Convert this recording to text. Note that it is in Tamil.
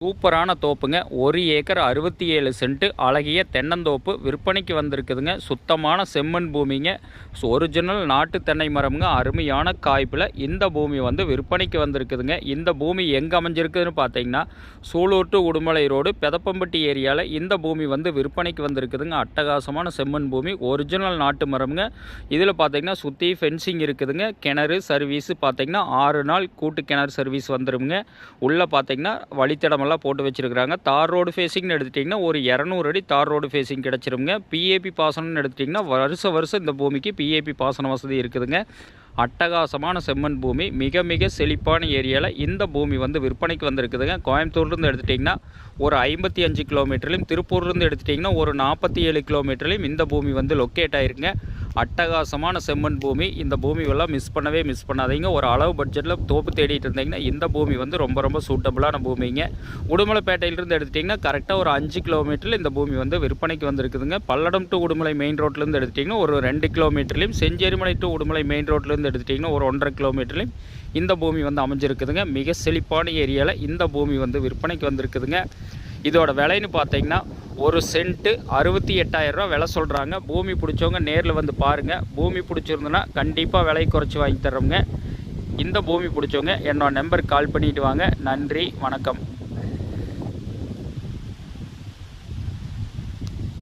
சூப்பரான தோப்புங்க. 1 ஏக்கர் 67 சென்ட் அழகிய தென்னந்தோப்பு விற்பனைக்கு வந்திருக்குதுங்க. சுத்தமான செம்மண் பூமிங்க. ஒரிஜினல் நாட்டு தென்னை மரம்ங்க. அருமையான காய்ப்பில் இந்த பூமி வந்து விற்பனைக்கு வந்திருக்குதுங்க. இந்த பூமி எங்கே அமைஞ்சிருக்குதுன்னு பார்த்தீங்கன்னா, சூலூர் டு உடுமலை ரோடு பெதப்பம்பட்டி ஏரியாவில் இந்த பூமி வந்து விற்பனைக்கு வந்திருக்குதுங்க. அட்டகாசமான செம்மண் பூமி, ஒரிஜினல் நாட்டு மரம்ங்க. இதில் பார்த்தீங்கன்னா சுற்றி ஃபென்சிங் இருக்குதுங்க. கிணறு சர்வீஸு பார்த்தீங்கன்னா 6 நாள் கூட்டு கிணறு சர்வீஸ் வந்துருங்க. உள்ளே பார்த்தீங்கன்னா வழித்தடம் போட்டு வச்சிருக்காங்க. தார் ரோடு ஃபேசிங்னு எடுத்துட்டிங்கன்னா ஒரு 200 அடி தார் ரோடு ஃபேசிங் கிடச்சிருங்க. பிஏபி பாசனம்னு எடுத்துட்டிங்கன்னா வருஷம் இந்த பூமிக்கு பிஏபி பாசன வசதி இருக்குதுங்க. அட்டகாசமான செம்மண் பூமி, மிக மிக செழிப்பான ஏரியாவில் இந்த பூமி வந்து விற்பனைக்கு வந்திருக்குதுங்க. கோயம்புத்தூர்லேருந்து எடுத்துட்டிங்கன்னா ஒரு 55 கிலோமீட்டர்லையும், திருப்பூர்லேருந்து எடுத்துட்டிங்கன்னா ஒரு 47 கிலோமீட்டர்லையும் இந்த பூமி வந்து லொக்கேட் ஆகிருங்க. அட்டகாசமான செம்மண் பூமி. இந்த பூமியெல்லாம் மிஸ் பண்ணாதீங்க. ஒரு அளவு பட்ஜெட்டில் தோப்பு தேடிட்டு இருந்தீங்கன்னா இந்த பூமி வந்து ரொம்ப ரொம்ப சூட்டபுளான பூமிங்க. உடுமலைப்பேட்டையிலிருந்து எடுத்துட்டிங்கன்னா கரெக்டாக ஒரு 5 கிலோமீட்டரில் இந்த பூமி வந்து விற்பனைக்கு வந்திருக்குதுங்க. பல்லடம் டு உடுமலை மெயின் ரோட்லேருந்து எடுத்துட்டிங்கன்னா ஒரு 2 கிலோமீட்டர்லையும், செஞ்சேரிமலை டு உடுமலை மெயின் ரோட்லேருந்து எடுத்துட்டிங்கன்னா ஒரு 1.5 கிலோமீட்டர்லையும் இந்த பூமி வந்து அமைஞ்சிருக்குதுங்க. மிக செழிப்பான ஏரியாவில் இந்த பூமி வந்து விற்பனைக்கு வந்திருக்குதுங்க. இதோட விலைன்னு பார்த்தீங்கன்னா ஒரு சென்ட்டு 68,000 ரூபா விலை சொல்கிறாங்க. பூமி பிடிச்சவங்க நேரில் வந்து பாருங்கள். பூமி பிடிச்சிருந்துன்னா கண்டிப்பாக விலை குறைச்சி வாங்கி தர்றோங்க. இந்த பூமி பிடிச்சவங்க என்னோட நம்பருக்கு கால் பண்ணிவிட்டு வாங்க. நன்றி, வணக்கம்.